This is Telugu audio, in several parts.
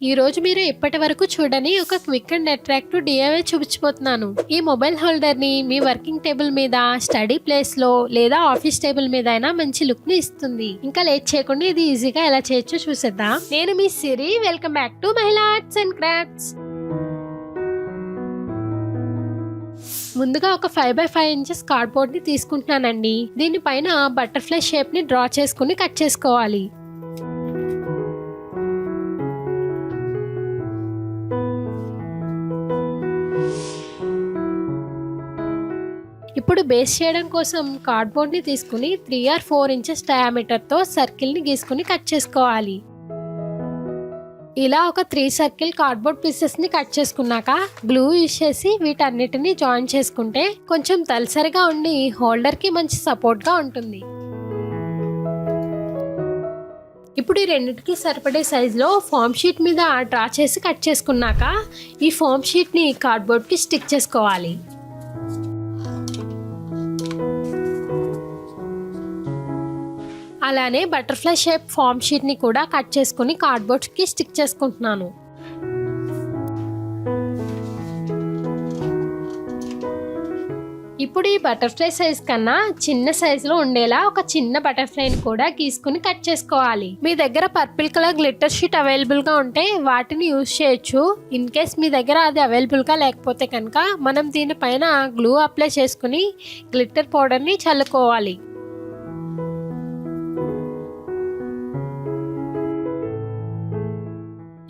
ఈ రోజు మీరు ఇప్పటి వరకు చూడని ఒక క్విక్ అండ్ అట్రాక్టివ్ డిఐవై చూపించబోతున్నాను. ఈ మొబైల్ హోల్డర్ ని మీ వర్కింగ్ టేబుల్ మీద, స్టడీ ప్లేస్ లో లేదా ఆఫీస్ టేబుల్ మీద అయినా మంచి లుక్ ని ఇస్తుంది. ఇంకా లేట్ చేయకుండా ఇది ఈజీగా ఎలా చేయొచ్చో చూసేద్దాం. నేను మీ సిరి, వెల్కమ్ బ్యాక్ టు మహిళా ఆర్ట్స్ అండ్ క్రాఫ్ట్స్. ముందుగా ఒక 5x5 ఇంచెస్ కార్డ్బోర్డ్ ని తీసుకుంటున్నానండి. దీనిపైన బటర్ఫ్లై షేప్ ని డ్రా చేసుకుని కట్ చేసుకోవాలి. ఇప్పుడు బేస్ చేయడం కోసం కార్డ్బోర్డ్ ని తీసుకుని 3 or 4 ఇంచెస్ డయామీటర్ తో సర్కిల్ ని గీసుకుని కట్ చేసుకోవాలి. ఇలా ఒక 3 సర్కిల్ కార్డ్బోర్డ్ పీసెస్ ని కట్ చేసుకున్నాక గ్లూ యూజ్ చేసి వీటన్నిటిని జాయిన్ చేసుకుంటే కొంచెం తలసరిగా ఉండి హోల్డర్ కి మంచి సపోర్ట్ గా ఉంటుంది. ఇప్పుడు ఈ రెండింటికి సరిపడే సైజులో ఫామ్ షీట్ మీద డ్రా చేసి కట్ చేసుకున్నాక ఈ ఫామ్ షీట్ ని కార్డ్బోర్డ్ కి స్టిక్ చేసుకోవాలి. అలానే బటర్ఫ్లై షేప్ ఫామ్ షీట్ ని కూడా కట్ చేసుకుని కార్డ్బోర్డ్ కి స్టిక్ చేసుకుంటున్నాను. ఇప్పుడు ఈ బటర్ఫ్లై సైజ్ కన్నా చిన్న సైజ్ లో ఉండేలా ఒక చిన్న బటర్ఫ్లై ని కూడా గీసుకుని కట్ చేసుకోవాలి. మీ దగ్గర purple colour glitter sheet available గా ఉంటే వాటిని యూజ్ చేయొచ్చు. ఇన్ కేస్ మీ దగ్గర అది అవైలబుల్ గా లేకపోతే కనుక మనం దీనిపైన గ్లూ అప్లై చేసుకుని గ్లిట్టర్ పౌడర్ ని చల్లుకోవాలి.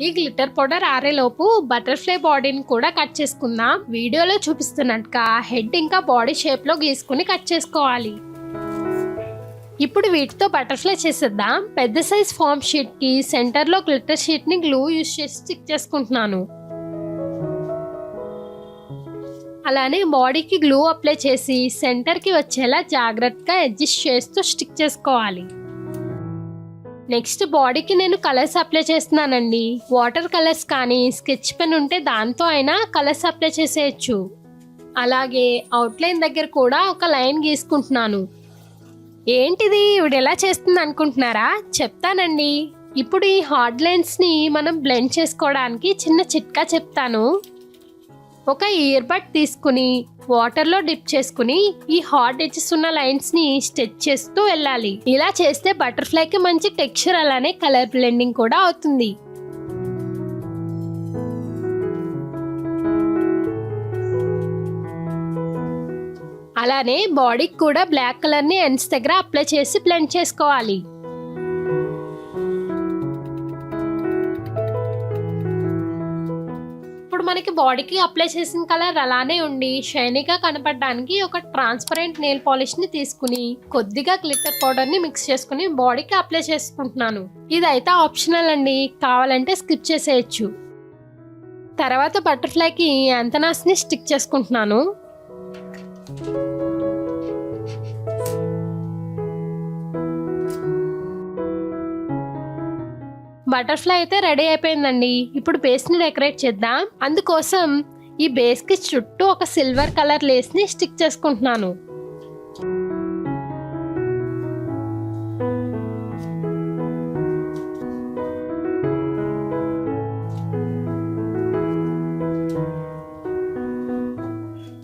ఈ గ్లిటర్ పౌడర్ ఆరేలోపు బటర్ఫ్లై బాడీని కూడా కట్ చేసుకుందాం. వీడియోలో చూపిస్తున్నట్టుగా హెడ్ ఇంకా బాడీ షేప్ లో గీసుకుని కట్ చేసుకోవాలి. ఇప్పుడు వీటితో బటర్ఫ్లై చేసేద్దాం. పెద్ద సైజ్ ఫామ్ షీట్ కి సెంటర్ లో గ్లిటర్ షీట్ ని గ్లూ యూజ్ చేసి స్టిక్ చేసుకుంటున్నాను. అలానే బాడీకి గ్లూ అప్లై చేసి సెంటర్ కి వచ్చేలా జాగ్రత్తగా అడ్జస్ట్ చేస్తూ స్టిక్ చేసుకోవాలి. నెక్స్ట్ బాడీకి నేను కలర్స్ అప్లై చేస్తున్నానండి. వాటర్ కలర్స్ కానీ స్కెచ్ పెన్ ఉంటే దాంతో అయినా కలర్స్ అప్లై చేసేయచ్చు. అలాగే అవుట్లైన్ దగ్గర కూడా ఒక లైన్ గీసుకుంటున్నాను. ఏంటిది ఇవిడ ఎలా చేస్తుంది అనుకుంటున్నారా? చెప్తానండి. ఇప్పుడు ఈ హార్డ్ లైన్స్ ని మనం బ్లెండ్ చేసుకోవడానికి చిన్న చిట్కా చెప్తాను. ఒక ఇయర్ బడ్ తీసుకుని వాటర్లో డిప్ చేసుకుని ఈ హార్డ్ ఎడ్జెస్ ఉన్న లైన్స్ ని స్టిచ్ చేస్తూ వెళ్ళాలి. ఇలా చేస్తే బటర్ఫ్లైకి మంచి టెక్స్చర్ అలానే కలర్ బ్లెండింగ్ కూడా అవుతుంది. అలానే బాడీకి కూడా బ్లాక్ కలర్ ని ఎండ్స్ దగ్గర అప్లై చేసి బ్లెండ్ చేసుకోవాలి. మనకి బాడీకి అప్లై చేసిన కలర్ అలానే ఉండి షైనీగా కనపడడానికి ఒక ట్రాన్స్పరెంట్ నెయిల్ పాలిష్ ని తీసుకుని కొద్దిగా గ్లిటర్ పౌడర్ ని మిక్స్ చేసుకుని బాడీకి అప్లై చేసుకుంటున్నాను. ఇదైతే ఆప్షనల్ అండి, కావాలంటే స్కిప్ చేసేయచ్చు. తర్వాత బటర్ఫ్లైకి యాంతనాస్ ని స్టిక్ చేసుకుంటున్నాను. బటర్ఫ్లై అయితే రెడీ అయిపోయిందండి. ఇప్పుడు బేస్ ని డెకరేట్ చేద్దాం. అందుకోసం ఈ బేస్ కి చుట్టూ ఒక సిల్వర్ కలర్ లేస్ ని స్టిక్ చేసుకుంటున్నాను.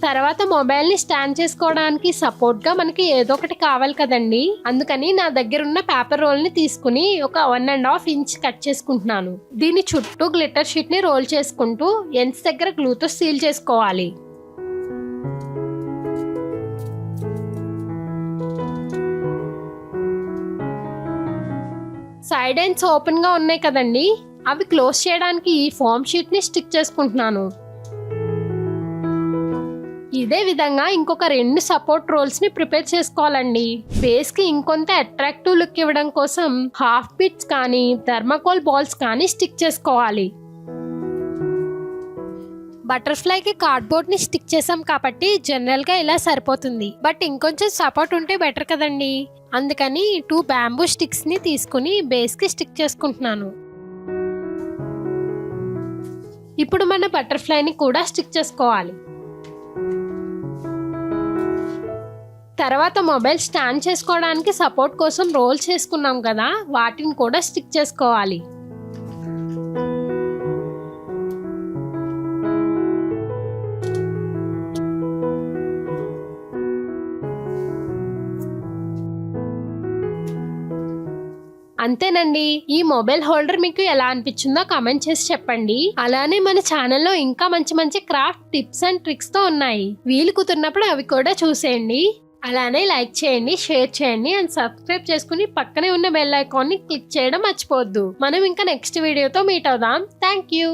తర్వాత మొబైల్ ని స్టాండ్ చేసుకోవడానికి సపోర్ట్ గా మనకి ఏదో ఒకటి కావాలి కదండి. అందుకని నా దగ్గర ఉన్న పేపర్ రోల్ ని తీసుకుని ఒక 1.5 ఇంచ్ కట్ చేసుకుంటున్నాను. దీని చుట్టూ గ్లిటర్ షీట్ ని రోల్ చేసుకుంటూ ఎండ్స్ దగ్గర గ్లూతో సీల్ చేసుకోవాలి. సైడ్ ఎండ్స్ ఓపెన్ గా ఉన్నాయి కదండి, అవి క్లోజ్ చేయడానికి ఫామ్ షీట్ ని స్టిక్ చేసుకుంటున్నాను. ఇదే విధంగా ఇంకొక 2 సపోర్ట్ రోల్స్ ని ప్రిపేర్ చేసుకోవాలండి. బేస్ కి ఇంకొంత అట్రాక్టివ్ లుక్ ఇవ్వడం కోసం హాఫ్ బీట్స్ కానీ థర్మాకోల్ బాల్స్ కానీ స్టిక్ చేసుకోవాలి. బటర్ఫ్లైకి కార్డ్బోర్డ్ ని స్టిక్ చేసాం కాబట్టి జనరల్ గా ఇలా సరిపోతుంది. బట్ ఇంకొంచెం సపోర్ట్ ఉంటే బెటర్ కదండి. అందుకని 2 బ్యాంబూ స్టిక్స్ ని తీసుకుని బేస్ కి స్టిక్ చేసుకుంటున్నాను. ఇప్పుడు మన బటర్ఫ్లైని కూడా స్టిక్ చేసుకోవాలి. తర్వాత మొబైల్ స్టాండ్ చేసుకోవడానికి సపోర్ట్ కోసం రోల్ చేసుకున్నాం కదా, వాటిని కూడా స్టిక్ చేసుకోవాలి. అంతేనండి. ఈ మొబైల్ హోల్డర్ మీకు ఎలా అనిపించిందో కామెంట్ చేసి చెప్పండి. అలానే మన ఛానల్లో ఇంకా మంచి మంచి క్రాఫ్ట్ టిప్స్ అండ్ ట్రిక్స్ తో ఉన్నాయి. వీలు కుదిరినప్పుడు అవి కూడా చూసేయండి. అలానే లైక్ చేయండి, షేర్ చేయండి అండ్ సబ్స్క్రైబ్ చేసుకుని పక్కనే ఉన్న బెల్ ఐకాన్ ని క్లిక్ చేయడం మర్చిపోవద్దు. మనం ఇంకా నెక్స్ట్ వీడియోతో మీట్ అవుదాం. Thank you.